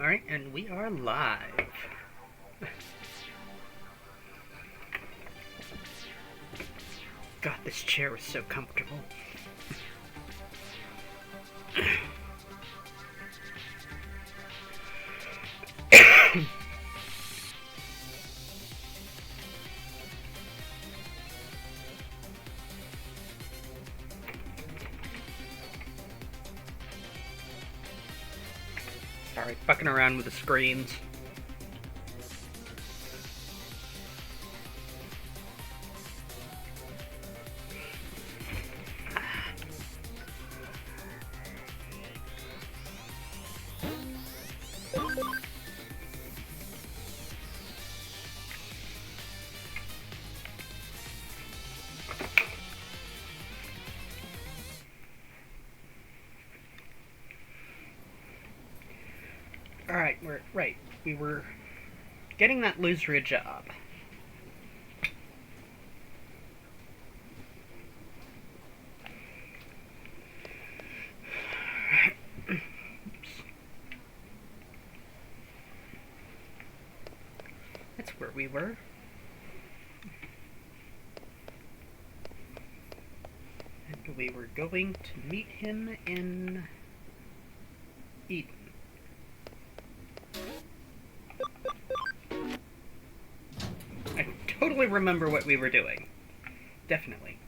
Alright, and we are live. God, this chair is so comfortable. Sorry, fucking around with the screens. Alright, we were getting that loser a job. That's where we were. And we were going to meet him in Eden. I totally remember what we were doing. Definitely.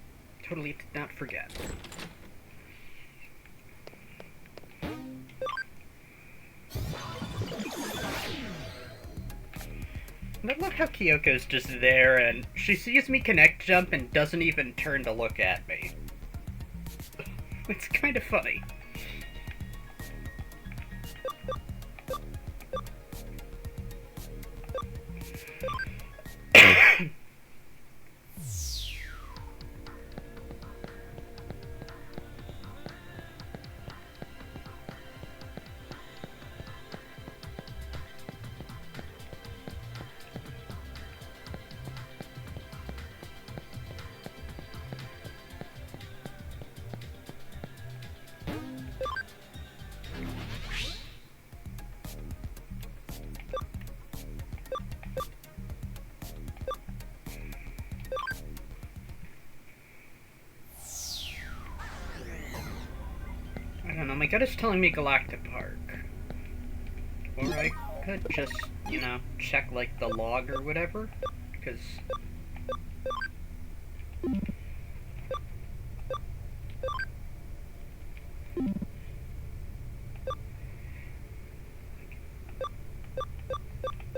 Totally did not forget. And I love how Kyoko's just there and she sees me connect jump and doesn't even turn to look at me. It's kind of funny. I don't know, my gut is telling me Galactic Park. Or I could just, you know, check, like, the log or whatever, because...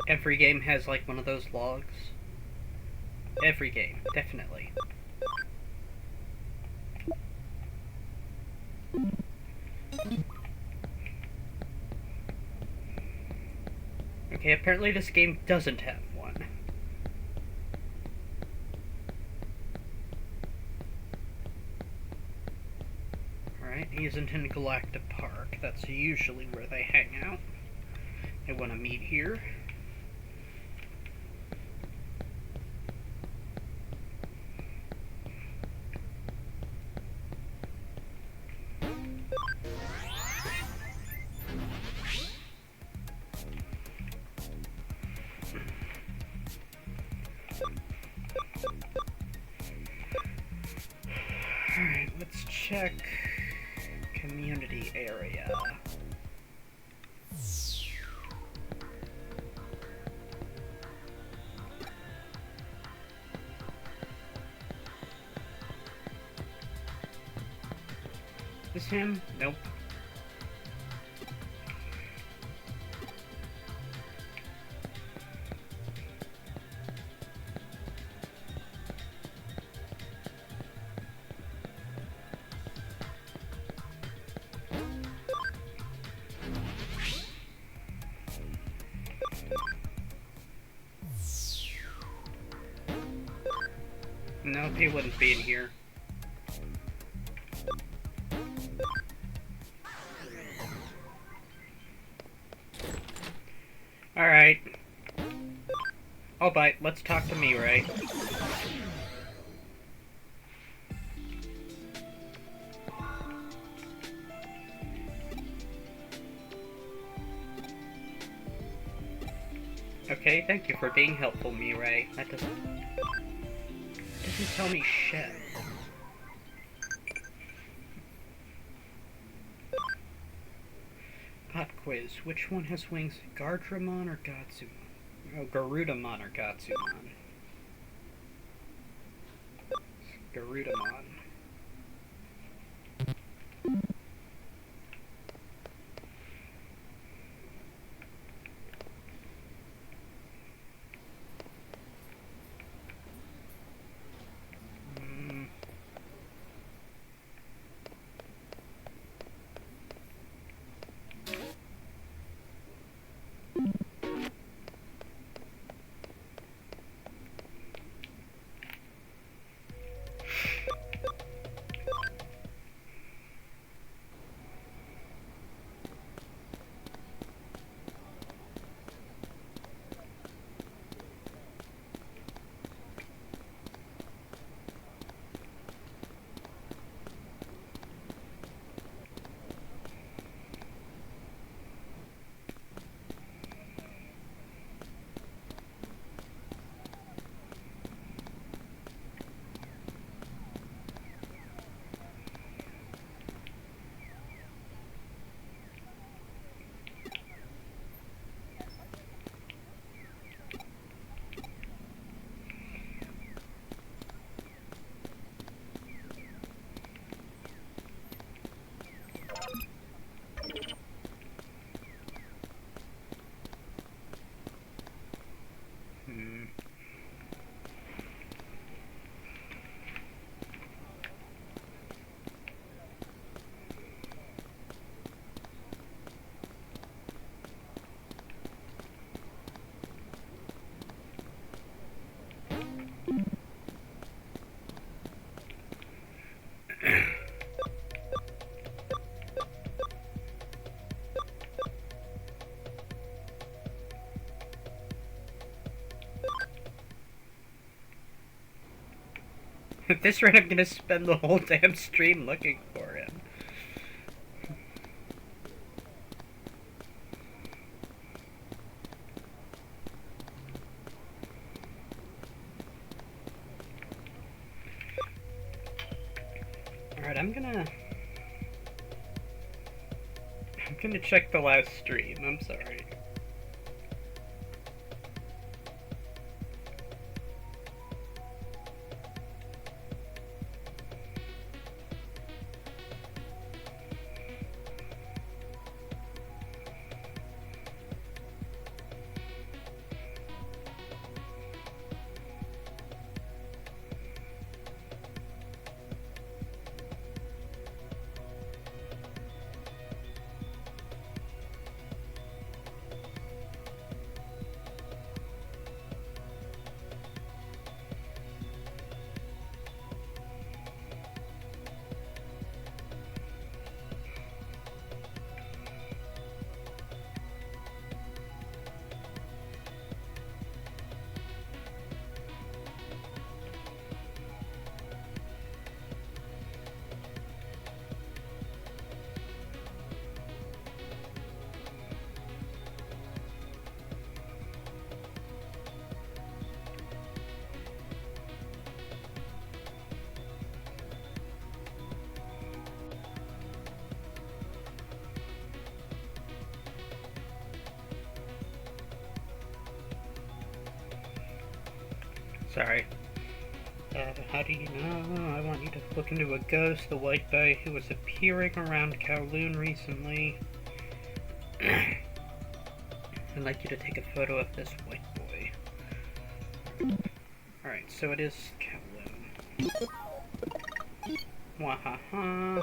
every game has, like, one of those logs. Every game, definitely. Okay, apparently this game doesn't have one. Alright, he isn't in Galactic Park. That's usually where they hang out. They want to meet here. Alright, let's check community area. Is this him? Nope. Nope, he wouldn't be in here. Alright. Oh, but let's talk to Mirai. Okay, thank you for being helpful, Mirai. That doesn't tell me shit. Hot quiz. Which one has wings? Gardramon or Gatsumon? Oh, Garudamon or Gatsumon? Garudamon. At this rate, I'm gonna spend the whole damn stream looking for him. Alright, I'm gonna check the last stream, I'm sorry. Sorry. How do you know? I want you to look into a ghost, the white boy who was appearing around Kowloon recently. I'd like you to take a photo of this white boy. Alright, so it is Kowloon. Wahaha.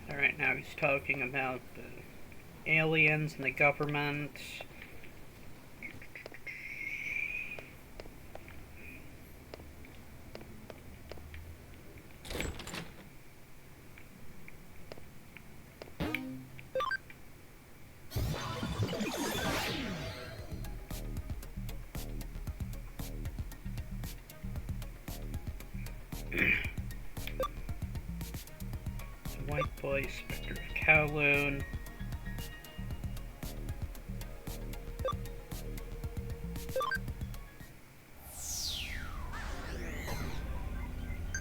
Alright, now he's talking about the aliens and the government. White Boy, Spectre of Kowloon.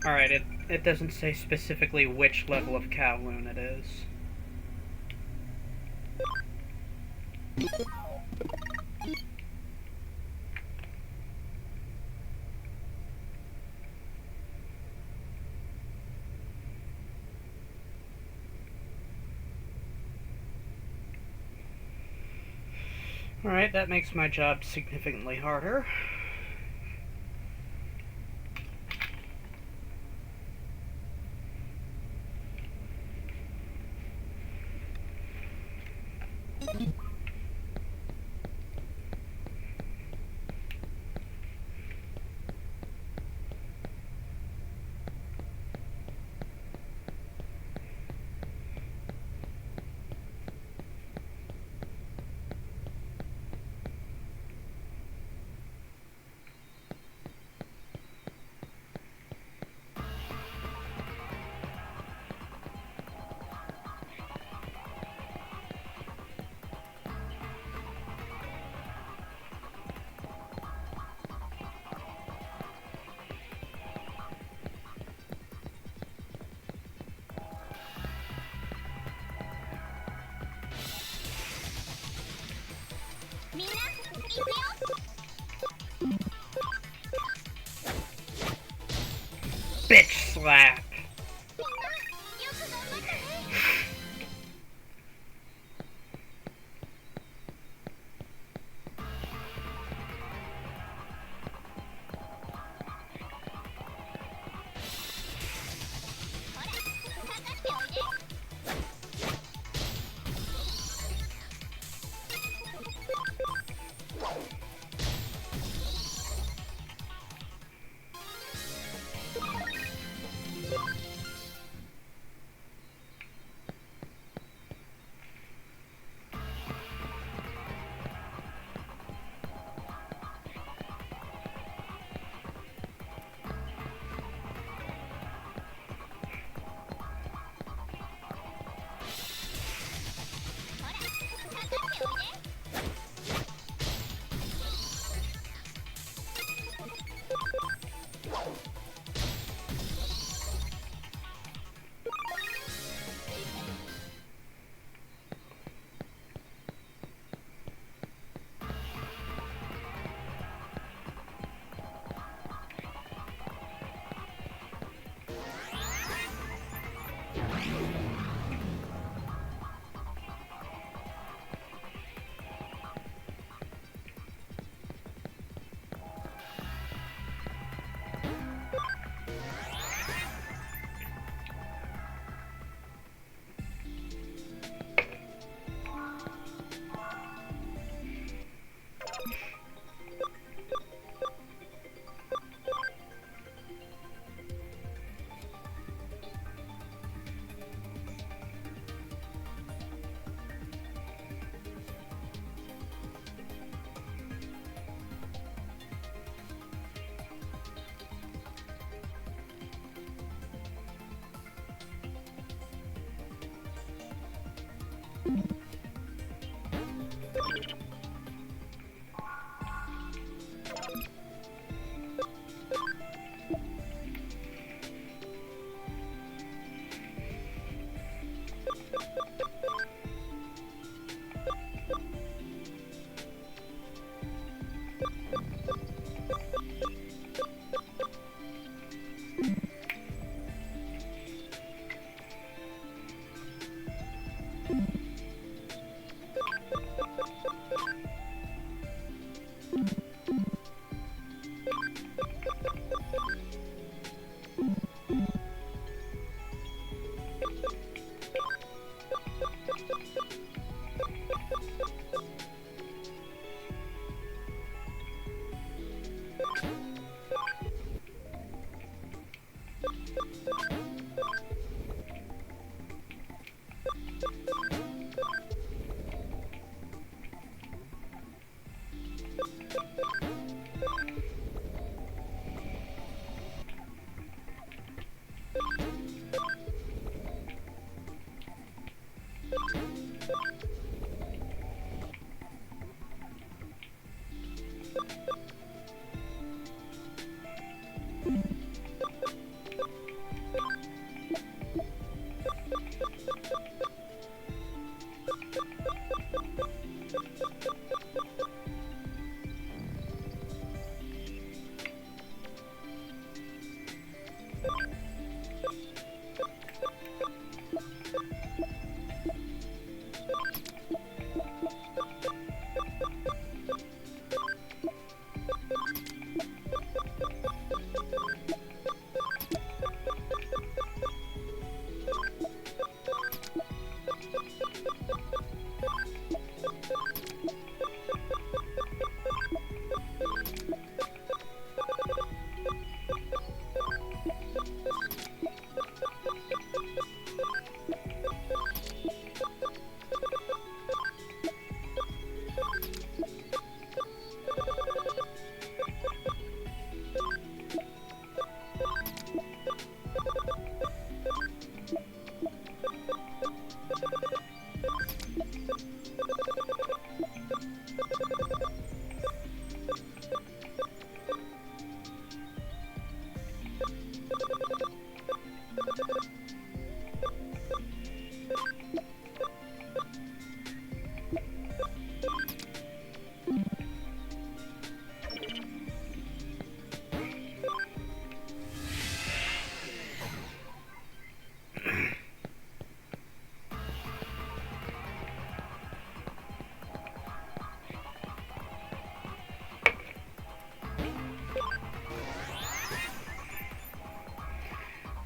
Alright, it doesn't say specifically which level of Kowloon it is. Alright, that makes my job significantly harder. Bitch slap!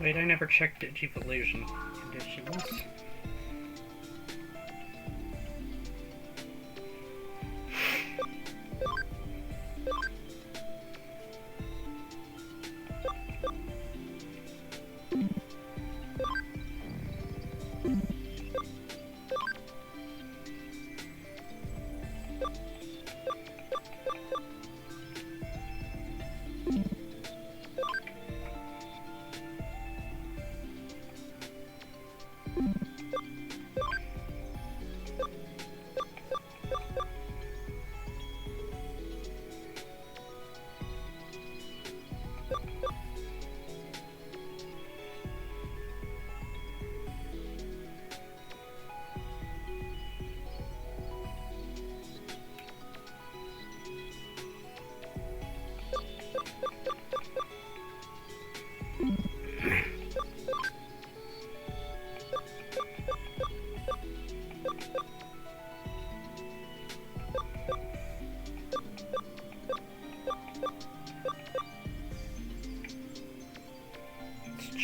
Wait, I never checked Digivolution conditions.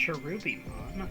Cherubimon.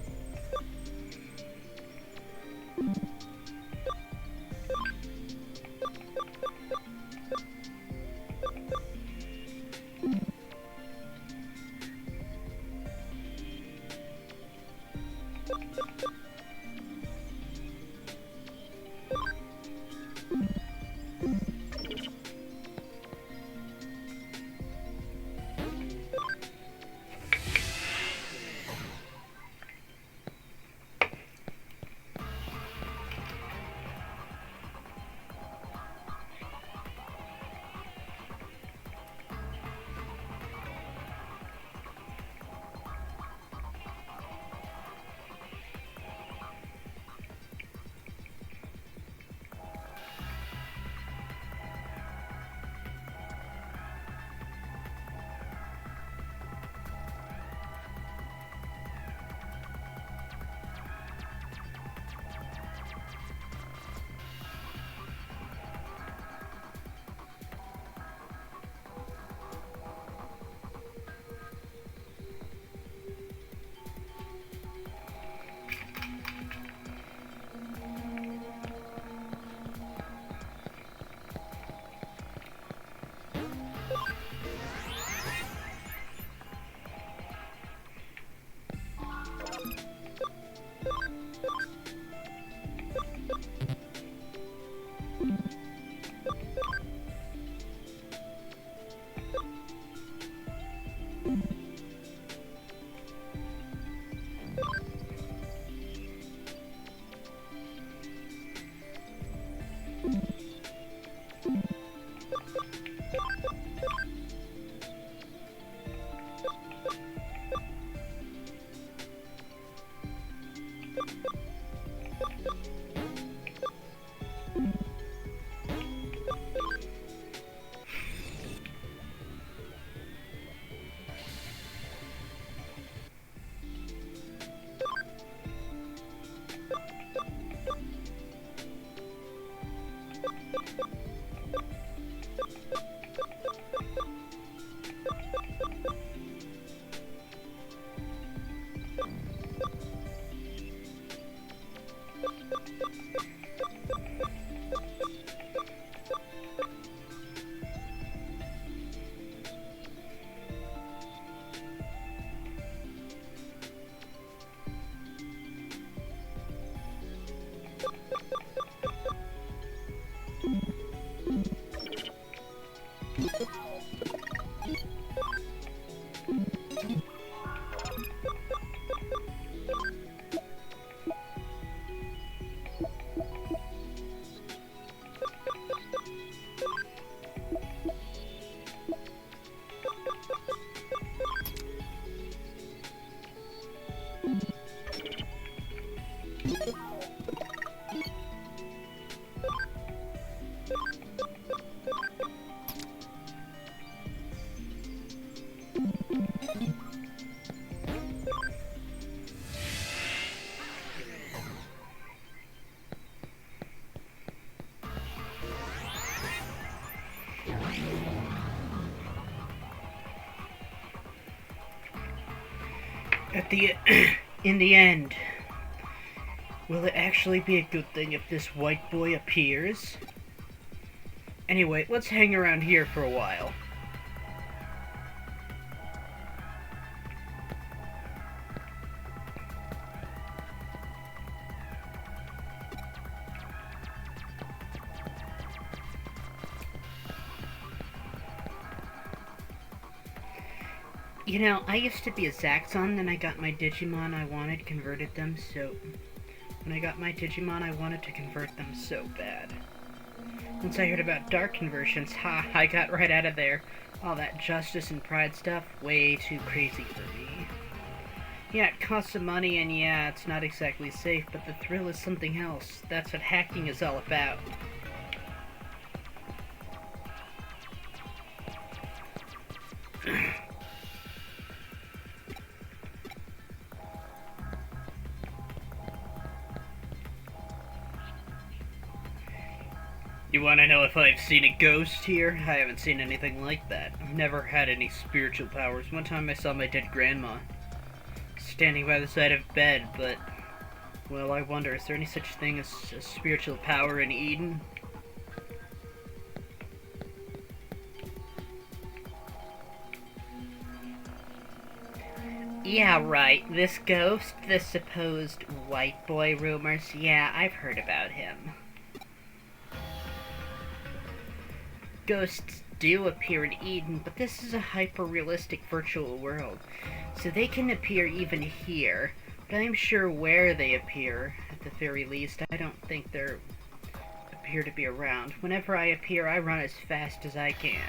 At the in the end, will it actually be a good thing if this white boy appears? Anyway, let's hang around here for a while. You know, I used to be a Zaxxon, then I got my Digimon I wanted, converted them, so... When I got my Digimon, I wanted to convert them so bad. Once I heard about dark conversions, I got right out of there. All that justice and pride stuff, way too crazy for me. Yeah, it costs some money, and yeah, it's not exactly safe, but the thrill is something else. That's what hacking is all about. You want to know if I've seen a ghost here? I haven't seen anything like that. I've never had any spiritual powers. One time I saw my dead grandma standing by the side of bed, but... Well, I wonder, is there any such thing as a spiritual power in Eden? Yeah, right. This ghost, the supposed white boy rumors, yeah, I've heard about him. Ghosts do appear in Eden, but this is a hyper-realistic virtual world, so they can appear even here, but I'm sure where they appear, at the very least, I don't think they appear to be around. Whenever I appear, I run as fast as I can.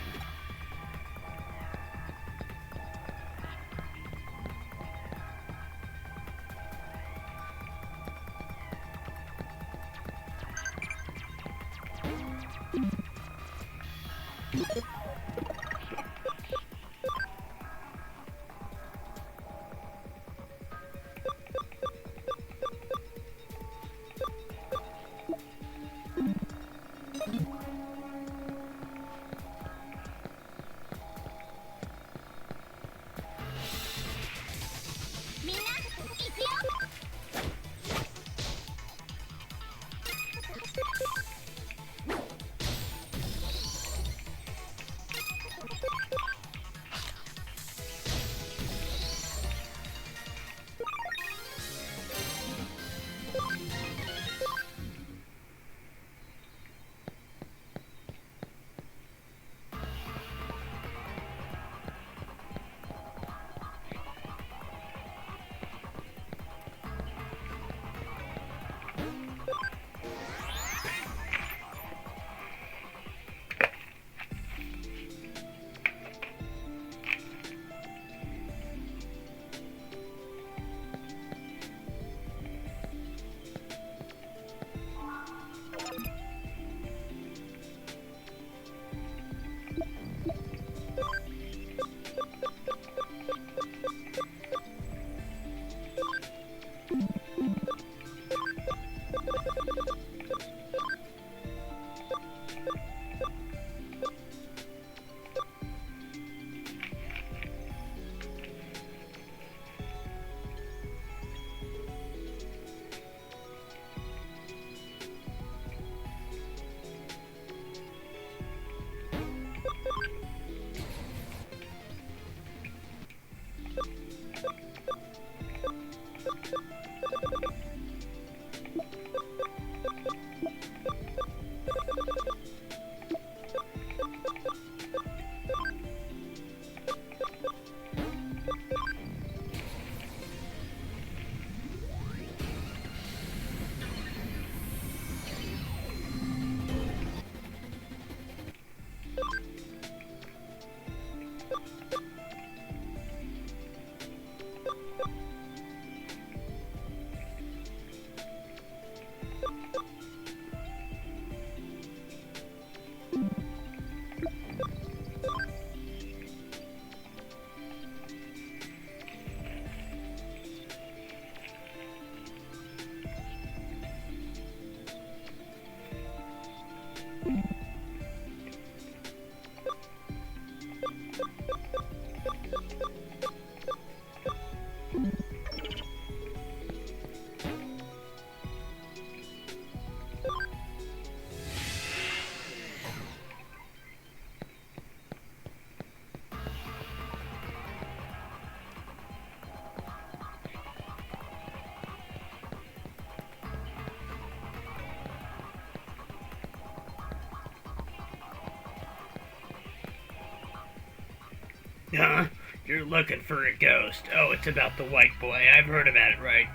Huh? You're looking for a ghost. Oh, it's about the white boy. I've heard about it, right?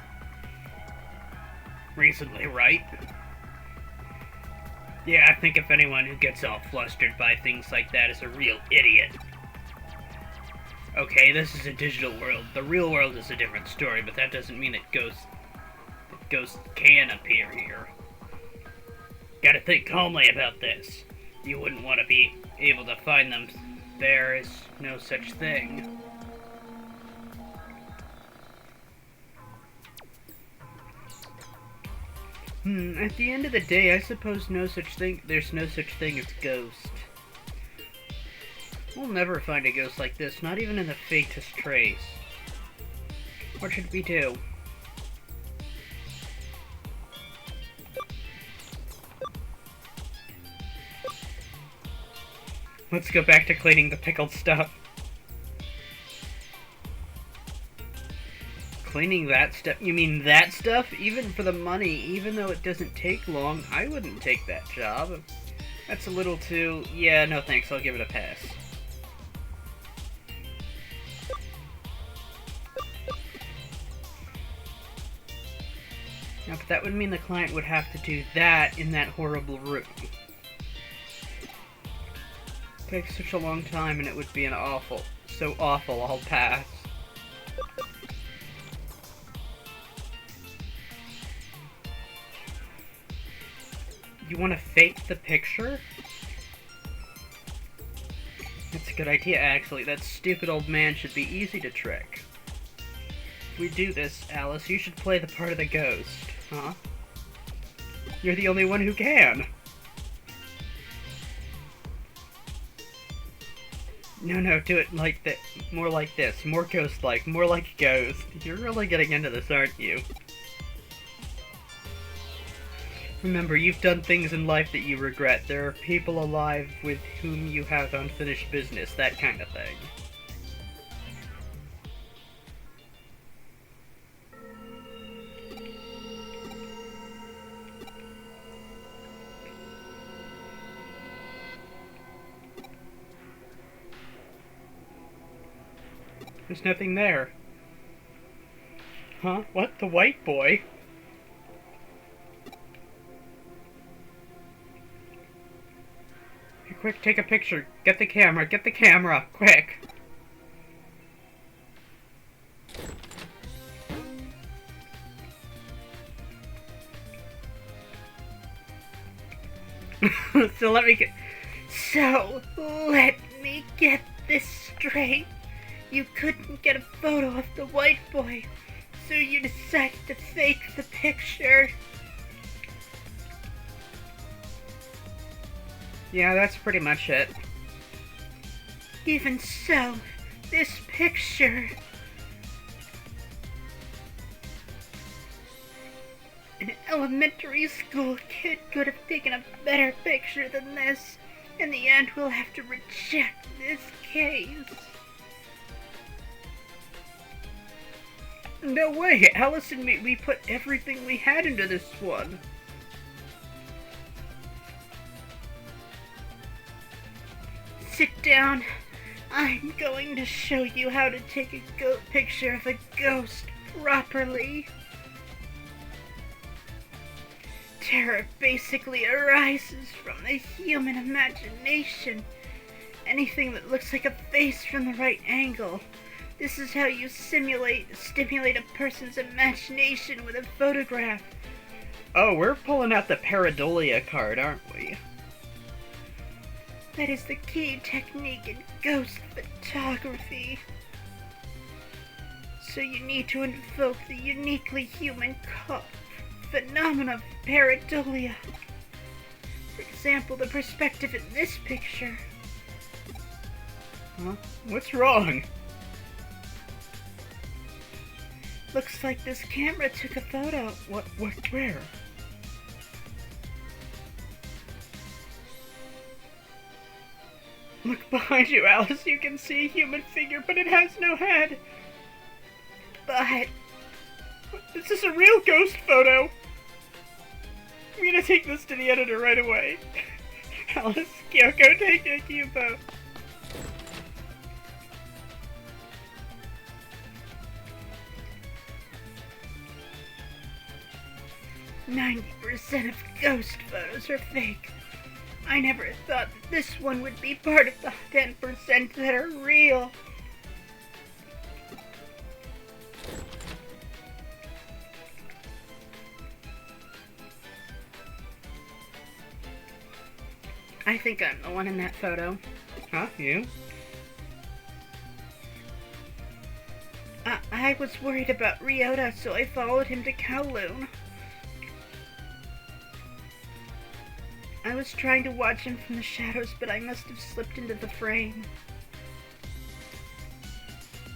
Recently, right? Yeah, I think if anyone who gets all flustered by things like that is a real idiot. Okay, this is a digital world. The real world is a different story, but that doesn't mean that ghosts can appear here. Gotta think calmly about this. You wouldn't want to be able to find them. There is no such thing. At the end of the day, I suppose there's no such thing as ghost. We'll never find a ghost like this, not even in the faintest trace. What should we do? Let's go back to cleaning the pickled stuff. Cleaning that stuff? You mean that stuff? Even for the money, even though it doesn't take long, I wouldn't take that job. That's a little too... Yeah, no thanks, I'll give it a pass. Now, but that would mean the client would have to do that in that horrible room. It takes such a long time and it would be an awful... So awful, I'll pass. You want to fake the picture? That's a good idea, actually. That stupid old man should be easy to trick. If we do this, Alice, you should play the part of the ghost, huh? You're the only one who can! No, do it like that. More like this. More ghost-like. More like a ghost. You're really getting into this, aren't you? Remember, you've done things in life that you regret. There are people alive with whom you have unfinished business, that kind of thing. There's nothing there. Huh? What? The white boy? Quick, take a picture. Get the camera, quick. So let me get this straight. You couldn't get a photo of the white boy, so you decided to fake the picture. Yeah, that's pretty much it. Even so, this picture... An elementary school kid could have taken a better picture than this. In the end, we'll have to reject this case. No way! Alice and me, we put everything we had into this one. Sit down. I'm going to show you how to take a picture of a ghost properly. Terror basically arises from the human imagination. Anything that looks like a face from the right angle. This is how you stimulate a person's imagination with a photograph. Oh, we're pulling out the pareidolia card, aren't we? That is the key technique in ghost photography. So you need to invoke the uniquely human phenomena of pareidolia. For example, the perspective in this picture. Huh? What's wrong? Looks like this camera took a photo. What, where? Look behind you, Alice. You can see a human figure, but it has no head. But... this is a real ghost photo. I'm gonna take this to the editor right away. Alice, Kyoko, take a Cubo. 90% of ghost photos are fake. I never thought that this one would be part of the 10% that are real. I think I'm the one in that photo. Huh? You? I was worried about Ryota, so I followed him to Kowloon. I was trying to watch him from the shadows, but I must have slipped into the frame.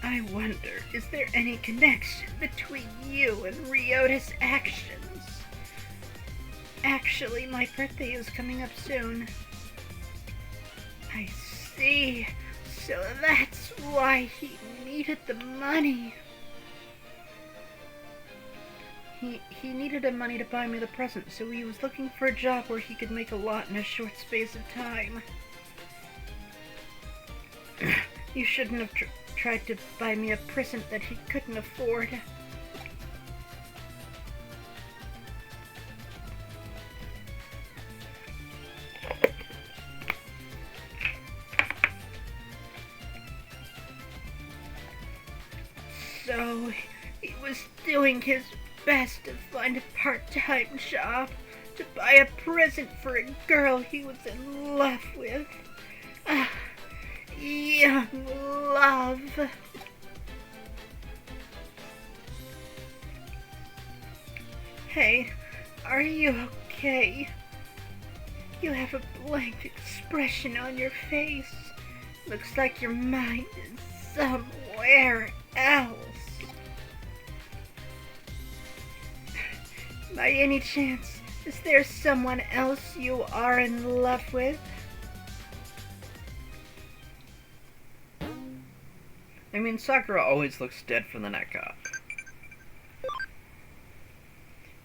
I wonder, is there any connection between you and Ryota's actions? Actually, my birthday is coming up soon. I see. So that's why he needed the money. He needed the money to buy me the present, so he was looking for a job where he could make a lot in a short space of time. You shouldn't have tried to buy me a present that he couldn't afford. So, he was doing his best to find a part-time job to buy a present for a girl he was in love with. Young love. Hey, are you okay? You have a blank expression on your face. Looks like your mind is somewhere else. By any chance, is there someone else you are in love with? I mean, Sakura always looks dead from the neck up.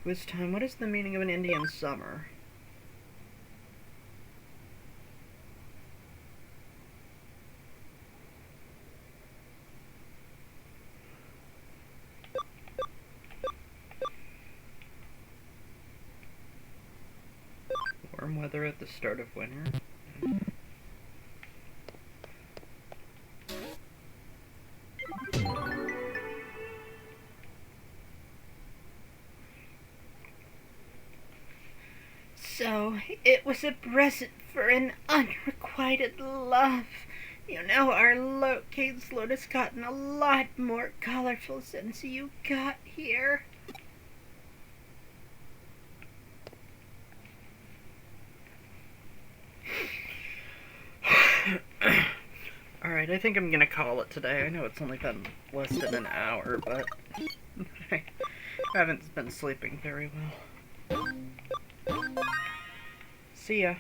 This time, what is the meaning of an Indian summer? Warm weather at the start of winter. So, it was a present for an unrequited love. You know, our caseload has gotten a lot more colorful since you got here. Alright, I think I'm gonna call it today. I know it's only been less than an hour, but I haven't been sleeping very well. See ya.